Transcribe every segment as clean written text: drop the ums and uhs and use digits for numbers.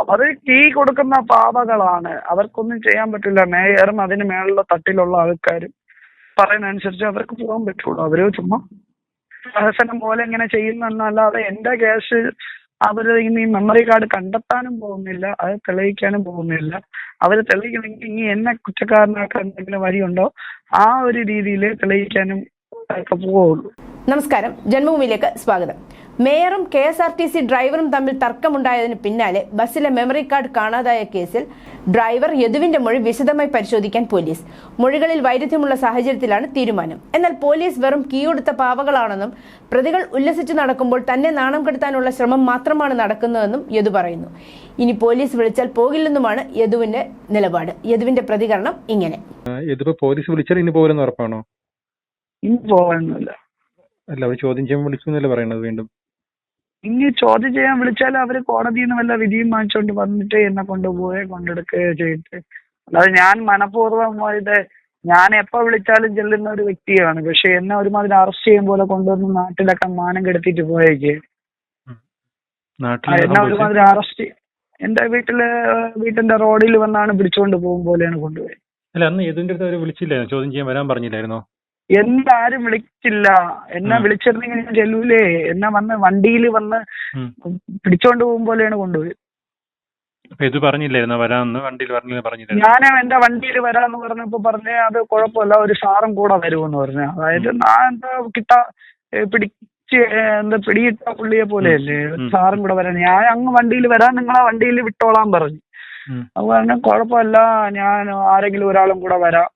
അവര് കീ കൊടുക്കുന്ന പാവകളാണ്, അവർക്കൊന്നും ചെയ്യാൻ പറ്റില്ല. മേയറും അതിന് മേലുള്ള തട്ടിലുള്ള ആൾക്കാരും പറയുന്ന അനുസരിച്ച് അവർക്ക് പോകാൻ പറ്റുള്ളൂ. അവര് ചുമ്മാ പ്രഹസനം പോലെ ഇങ്ങനെ ചെയ്യുന്നല്ലാതെ എന്റെ കേസ് അവര് ഇനി മെമ്മറി കാർഡ് കണ്ടെത്താനും പോകുന്നില്ല, അത് തെളിയിക്കാനും പോകുന്നില്ല. അവര് തെളിയിക്കണമെങ്കിൽ ഇനി എന്നെ കുറ്റക്കാരനാക്കാൻ എന്തെങ്കിലും വഴിയുണ്ടോ ആ ഒരു രീതിയിൽ തെളിയിക്കാനും ഒക്കെ പോവുള്ളൂ. നമസ്കാരം, ജന്മഭൂമിയിലേക്ക് സ്വാഗതം. മേയറും KSRTC ഡ്രൈവറും തമ്മിൽ തർക്കമുണ്ടായതിന് പിന്നാലെ ബസ്സിലെ മെമ്മറി കാർഡ് കാണാതായ കേസിൽ ഡ്രൈവർ യദുവിന്റെ മൊഴി വിശദമായി പരിശോധിക്കാൻ പോലീസ്. മൊഴികളിൽ വൈരുദ്ധ്യമുള്ള സാഹചര്യത്തിലാണ് തീരുമാനം. എന്നാൽ പോലീസ് വെറും കീയൊടുത്ത പാവകളാണെന്നും പ്രതികൾ ഉല്ലസിച്ചു നടക്കുമ്പോൾ തന്നെ നാണം കെടുത്താനുള്ള ശ്രമം മാത്രമാണ് നടക്കുന്നതെന്നും യദു പറയുന്നു. ഇനി പോലീസ് വിളിച്ചാൽ പോകില്ലെന്നുമാണ് യദുവിന്റെ നിലപാട്. യദുവിന്റെ പ്രതികരണം ഇങ്ങനെ: പോലീസ് വിളിച്ചാൽ ഇനി പോലെന്ന് ഉറപ്പാണോ? ഇനി പോകാനൊന്നുമില്ല. അല്ല, അവർ ചോദ്യം ചെയ്യാൻ വിളിച്ചു എന്നല്ലേ പറയണത്? വീണ്ടും ഇനി ചോദ്യം ചെയ്യാൻ വിളിച്ചാൽ അവര് കോടതിയിൽ നിന്ന് വല്ല വിധിയും വാങ്ങിച്ചോണ്ട് വന്നിട്ട് എന്നെ കൊണ്ടെടുക്കുകയോ ചെയ്തിട്ട്, അല്ലാതെ ഞാൻ മനഃപൂർവ്വമായിട്ട് ഞാൻ എപ്പോ വിളിച്ചാലും ചെല്ലുന്ന ഒരു വ്യക്തിയാണ്. പക്ഷെ എന്നെ ഒരുമാതിരി അറസ്റ്റ് ചെയ്യും പോലെ കൊണ്ടുവന്ന് നാട്ടിലൊക്കെ മാനം കെടുത്തിട്ട് പോയേക്ക്. എന്നെ ഒരുമാതിരി അറസ്റ്റ് എന്റെ വീട്ടിന്റെ റോഡിൽ വന്നാണ് പിടിച്ചുകൊണ്ട് പോകും പോലെയാണ് കൊണ്ടുപോയി. അല്ല, അന്ന് ഏതിന്റെ അടുത്ത് അവര് വിളിച്ചില്ലായിരുന്നു? ചോദ്യം ചെയ്യാൻ വരാൻ പറഞ്ഞില്ലായിരുന്നോ? എന്നെ ആരും വിളിച്ചില്ല. എന്നെ വിളിച്ചിരുന്നെങ്കിൽ ഞാൻ ചെല്ലൂലേ. എന്നെ വണ്ടിയിൽ വന്ന് പിടിച്ചോണ്ട് പോകും പോലെയാണ് കൊണ്ടുപോയി. ഞാൻ എന്റെ വണ്ടിയിൽ വരാന്ന് പറഞ്ഞപ്പോ പറഞ്ഞേ അത് കുഴപ്പമില്ല, ഒരു സാറും കൂടെ വരുമെന്ന് പറഞ്ഞു. അതായത് ഞാൻ പിടിയിട്ട പുള്ളിയെ പോലെയല്ലേ, സാറും കൂടെ വരാൻ. ഞാൻ അങ്ങ് വണ്ടിയിൽ വരാൻ, നിങ്ങളെ വണ്ടിയിൽ വിട്ടോളാൻ പറഞ്ഞു. അത് പറഞ്ഞ കുഴപ്പമില്ല, ഞാൻ ആരെങ്കിലും ഒരാളും കൂടെ വരാം,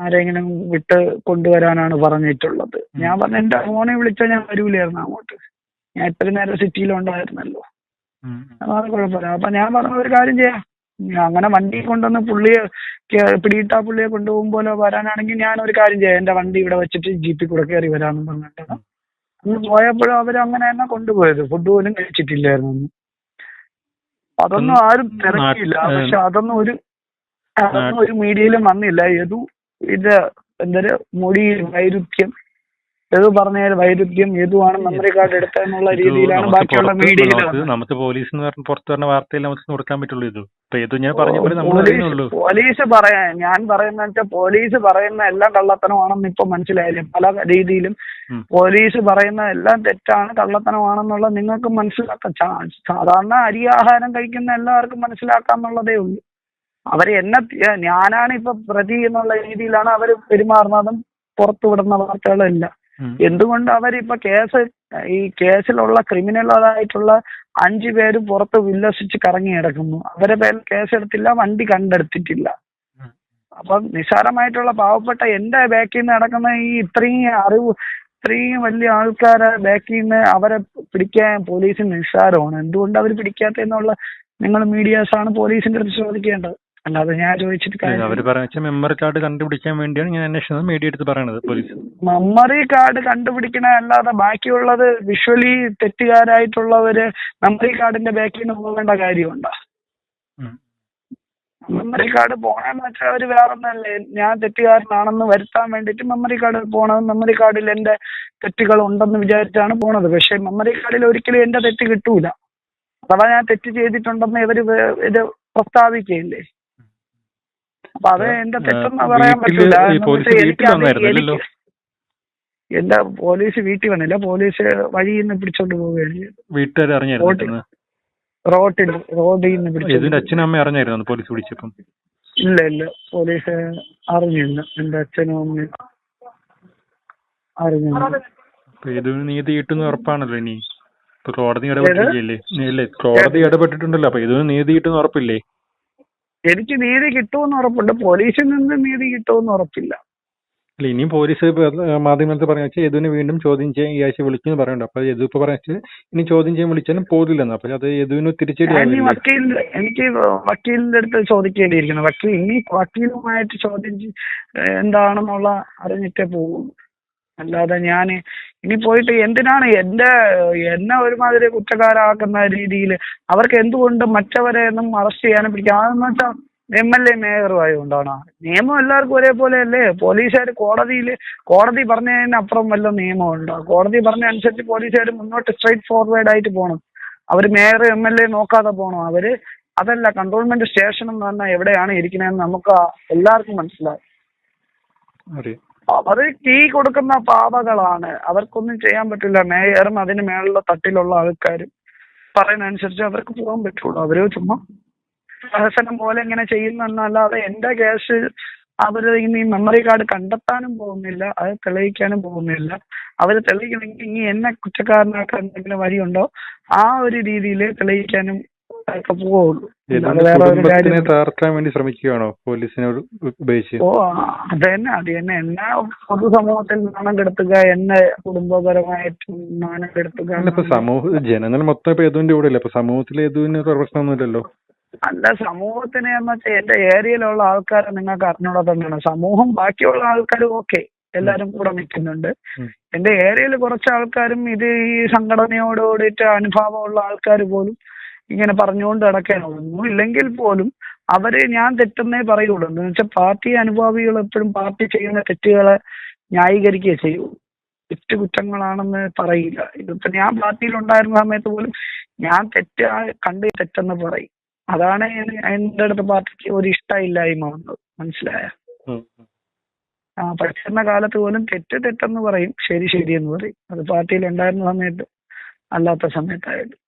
ആരെങ്കിലും വിട്ട് കൊണ്ടുവരാനാണ് പറഞ്ഞിട്ടുള്ളത്. ഞാൻ പറഞ്ഞു എന്റെ ഫോണിൽ വിളിച്ചാൽ ഞാൻ വരൂലായിരുന്നു അങ്ങോട്ട്, ഞാൻ ഇത്രയും നേരം സിറ്റിയിലുണ്ടായിരുന്നല്ലോ, അതാണ് കുഴപ്പമില്ല. അപ്പൊ ഞാൻ പറഞ്ഞ ഒരു കാര്യം ചെയ്യാം, അങ്ങനെ വണ്ടി കൊണ്ടുവന്ന് പുള്ളിയെ പിടിയിട്ടാ പുള്ളിയെ കൊണ്ടുപോകും പോലെ വരാനാണെങ്കിൽ ഞാൻ ഒരു കാര്യം ചെയ്യാം, എന്റെ വണ്ടി ഇവിടെ വെച്ചിട്ട് ജീപ്പിൽ കൂടെ കയറി വരാമെന്ന് പറഞ്ഞിട്ട് അന്ന് പോയപ്പോഴും അവരങ്ങനെ തന്നെ കൊണ്ടുപോയത്. ഫുഡ് പോലും കഴിച്ചിട്ടില്ലായിരുന്നു. അതൊന്നും ആരും തിരക്കിയില്ല. പക്ഷെ അതൊന്നും ഒരു മീഡിയയിലും വന്നില്ല. ഇത് എന്തൊരു മൊഴി വൈരുദ്ധ്യം, ഏത് പറഞ്ഞാൽ വൈരുദ്ധ്യം, ഏതുമാണ് മെമ്മറി കാർഡ് എടുത്തെന്നുള്ള രീതിയിലാണ് ബാക്കിയുള്ള മീഡിയയിൽ. നമുക്ക് പോലീസ് പുറത്തു വരുന്ന വാർത്തയിൽ നമുക്ക് കൊടുക്കാൻ പറ്റുള്ളൂ. പോലീസ് പറയാൻ ഞാൻ പറയുന്ന വെച്ചാൽ പോലീസ് പറയുന്ന എല്ലാം കള്ളത്തനമാണെന്ന് ഇപ്പൊ മനസ്സിലായില്ലേ? പല രീതിയിലും പോലീസ് പറയുന്ന എല്ലാം തെറ്റാണ്, കള്ളത്തനമാണെന്നുള്ള നിങ്ങൾക്ക് മനസ്സിലാക്കാം. സാധാരണ അരിയാഹാരം കഴിക്കുന്ന എല്ലാവർക്കും മനസ്സിലാക്കാന്നുള്ളതേ ഉള്ളൂ. അവര് ഞാനാണ് ഇപ്പൊ പ്രതി എന്നുള്ള രീതിയിലാണ് അവര് പെരുമാറുന്നതും പുറത്തു വിടുന്ന വാർത്തകളെല്ലാം. എന്തുകൊണ്ട് അവരിപ്പൊ ഈ കേസിലുള്ള ക്രിമിനലായിട്ടുള്ള 5 പേര് പുറത്ത് ഉല്ലസിച്ച് കറങ്ങി കിടക്കുന്നു. അവരെ പേരിൽ കേസെടുത്തില്ല, വണ്ടി കണ്ടെടുത്തിട്ടില്ല. അപ്പൊ നിസ്സാരമായിട്ടുള്ള പാവപ്പെട്ട എന്റെ ബാക്കിൽ നിന്ന് നടക്കുന്ന ഇത്രയും വലിയ ആൾക്കാരെ ബാക്കിൽ നിന്ന് അവരെ പിടിക്കാൻ പോലീസിന് നിസ്സാരമാണ്. എന്തുകൊണ്ട് അവർ പിടിക്കാത്തെന്നുള്ള നിങ്ങൾ മീഡിയാസാണ് പോലീസിന്റെ അടുത്ത് ചോദിക്കേണ്ടത്, അല്ലാതെ ഞാൻ ചോദിച്ചിട്ട്. അവര് പറഞ്ഞ മെമ്മറി കാർഡ് കണ്ടുപിടിക്കാൻ വേണ്ടിയാണ് ഞാൻ അന്വേഷിച്ചത്, മീഡിയ എടുത്ത് പറയണത്. പോലീസ് മെമ്മറി കാർഡ് കണ്ടുപിടിക്കണ അല്ലാതെ ബാക്കിയുള്ളത് വിഷ്വലി തെറ്റുകാരായിട്ടുള്ളവര് മെമ്മറി കാർഡിന്റെ ബാക്കിൽ നിന്ന് പോകേണ്ട കാര്യമുണ്ടോ? മെമ്മറി കാർഡ് പോണെന്ന് വെച്ചാൽ അവര് വേറൊന്നല്ലേ, ഞാൻ തെറ്റുകാരനാണെന്ന് വരുത്താൻ വേണ്ടിട്ട് മെമ്മറി കാർഡ് പോണത്. മെമ്മറി കാർഡിൽ എന്റെ തെറ്റുകൾ ഉണ്ടെന്ന് വിചാരിച്ചാണ് പോണത്. പക്ഷെ മെമ്മറി കാർഡിൽ ഒരിക്കലും എന്റെ തെറ്റ് കിട്ടൂല. അഥവാ ഞാൻ തെറ്റ് ചെയ്തിട്ടുണ്ടെന്ന് ഇത് പ്രസ്താവിക്കയില്ലേ? അപ്പൊ അത് എന്റെ തെറ്റെന്ന് പറയാൻ പറ്റൂല. എന്റെ പോലീസ് വീട്ടിൽ വന്നില്ല, പോലീസ് വഴിയിൽ നിന്ന് പിടിച്ചോണ്ട് പോവുകയാണ്. റോഡിൽ നിന്ന് പിടിച്ചോണ്ട്. അച്ഛനും അമ്മയും അറിഞ്ഞായിരുന്നു പോലീസ് പിടിച്ചപ്പം? ഇല്ല, പോലീസ് അറിഞ്ഞില്ല. എന്റെ അച്ഛനും അമ്മയും അറിഞ്ഞില്ല. നീതി കിട്ടുന്ന ഉറപ്പാണല്ലോ. ഇനി കോടതി ഇടപെട്ടില്ലേ? കോടതി ഇടപെട്ടിട്ടുണ്ടല്ലോ, അപ്പൊ ഇതിന് നീതി കിട്ടുന്ന ഉറപ്പില്ലേ? എനിക്ക് നീതി കിട്ടുമെന്ന് ഉറപ്പുണ്ട്, പോലീസിൽ നിന്ന് നീതി കിട്ടുമെന്ന് ഉറപ്പില്ല. അല്ല, ഇനിയും പോലീസ് മാധ്യമത്തിൽ പറഞ്ഞ വെച്ചാൽ യദുവിനെ വീണ്ടും ചോദ്യം ചെയ്യാൻ ഈ ആഴ്ച വിളിക്കുന്നു പറയുന്നുണ്ട്. അപ്പൊ യദു ഇപ്പൊ പറഞ്ഞ ഇനി ചോദ്യം ചെയ്യാൻ വിളിച്ചാലും പോലില്ലെന്ന്. അപ്പൊ അത് യദുവിന് തിരിച്ചടി. എനിക്ക് വക്കീലിന്റെ അടുത്ത് ചോദിക്കേണ്ടിയിരിക്കുന്നു. വക്കീലുമായിട്ട് ചോദ്യം എന്താണെന്നുള്ള അറിഞ്ഞിട്ടേ പോകും. അല്ലാതെ ഞാൻ ഇനി പോയിട്ട് എന്തിനാണ് എന്നെ ഒരുമാതിരി കുറ്റക്കാരാക്കുന്ന രീതിയിൽ അവർക്ക് എന്തുകൊണ്ട് മറ്റവരെ ഒന്നും അറസ്റ്റ് ചെയ്യാനും പിടിക്കാം? അതെന്ന് വെച്ചാൽ MLA മേയറും ആയതുകൊണ്ടാണ്. നിയമം എല്ലാവർക്കും ഒരേപോലെ അല്ലേ? പോലീസുകാർ കോടതി പറഞ്ഞതിന് അപ്പുറം വല്ല നിയമമുണ്ടോ? കോടതി പറഞ്ഞ അനുസരിച്ച് പോലീസുകാർ മുന്നോട്ട് സ്ട്രൈറ്റ് ഫോർവേഡ് ആയിട്ട് പോകണം. അവര് മേയർ MLA നോക്കാതെ പോണോ? അവര് അതല്ല, കൺട്രോൾമെന്റ് സ്റ്റേഷൻ എന്ന് പറഞ്ഞാൽ എവിടെയാണ് ഇരിക്കണതെന്ന് നമുക്ക് എല്ലാവർക്കും മനസ്സിലാവും. അവര് കീ കൊടുക്കുന്ന പാവകളാണ്, അവർക്കൊന്നും ചെയ്യാൻ പറ്റില്ല. മേയറും അതിന് മേലുള്ള തട്ടിലുള്ള ആൾക്കാരും പറയുന്ന അനുസരിച്ച് അവർക്ക് പോകാൻ പറ്റുള്ളൂ. അവര് ചുമ്മാ പ്രഹസനം പോലെ ഇങ്ങനെ ചെയ്യുന്നല്ലാതെ എന്റെ കേസ് അവര് ഇനി മെമ്മറി കാർഡ് കണ്ടെത്താനും പോകുന്നില്ല, അത് തെളിയിക്കാനും പോകുന്നില്ല. അവര് തെളിയിക്കണമെങ്കിൽ ഇനി എന്നെ കുറ്റക്കാരനാക്കാൻ എന്തെങ്കിലും വഴിയുണ്ടോ ആ ഒരു രീതിയിൽ തെളിയിക്കാനും ഒക്കെ പോവുള്ളൂ. കുടുംബത്തിനെ തകർക്കാൻ വേണ്ടി ശ്രമിക്കുകയാണോ പോലീസിനോട് ഉപയോഗിച്ച്? ഓ അത് തന്നെ എന്നെ പൊതുസമൂഹത്തിൽ നാണം കെടുത്തുക, എന്നെ കുടുംബപരമായിട്ടും നാണം കെടുത്തുക. ജനങ്ങൾ മൊത്തം ഇപ്പൊ യദുവിന്റെ കൂടെ അല്ലേ? ഇപ്പൊ സമൂഹത്തിൽ യദുവിന് പ്രശ്നമൊന്നുമില്ലല്ലോ. അല്ല, സമൂഹത്തിനെ എന്ന് വെച്ചാൽ എന്റെ ഏരിയയിലുള്ള ആൾക്കാരെ നിങ്ങൾക്ക് അറിഞ്ഞൂടാ തന്നെയാണ്. സമൂഹം ബാക്കിയുള്ള ആൾക്കാർ ഓക്കെ, എല്ലാരും കൂടെ നിൽക്കുന്നുണ്ട്. എന്റെ ഏരിയയിൽ കുറച്ച് ആൾക്കാരും ഇത് ഈ സംഘടനയോടുകൂടിയിട്ട് അനുഭാവമുള്ള ആൾക്കാർ പോലും ഇങ്ങനെ പറഞ്ഞുകൊണ്ട് നടക്കാനുള്ളൂ. ഒന്നും ഇല്ലെങ്കിൽ പോലും അവര് ഞാൻ തെറ്റെന്നേ പറയുള്ളൂ. എന്ന് വെച്ചാൽ പാർട്ടി അനുഭാവികൾ എപ്പോഴും പാർട്ടി ചെയ്യുന്ന തെറ്റുകളെ ന്യായീകരിക്കുകയേ ചെയ്യൂ, തെറ്റ് കുറ്റങ്ങളാണെന്ന് പറയില്ല. ഇതിപ്പോ ഞാൻ പാർട്ടിയിൽ ഉണ്ടായിരുന്ന സമയത്ത് പോലും ഞാൻ കണ്ട് തെറ്റെന്ന് പറയും. അതാണ് എന്റെ അടുത്ത് പാർട്ടിക്ക് ഒരു ഇഷ്ടമില്ലായ്മ വന്നത്, മനസ്സിലായ? പഠിച്ചിരുന്ന കാലത്ത് പോലും തെറ്റെന്ന് പറയും, ശരി എന്ന് പറയും. അത് പാർട്ടിയിൽ ഉണ്ടായിരുന്ന സമയത്ത് അല്ലാത്ത സമയത്തായാലും.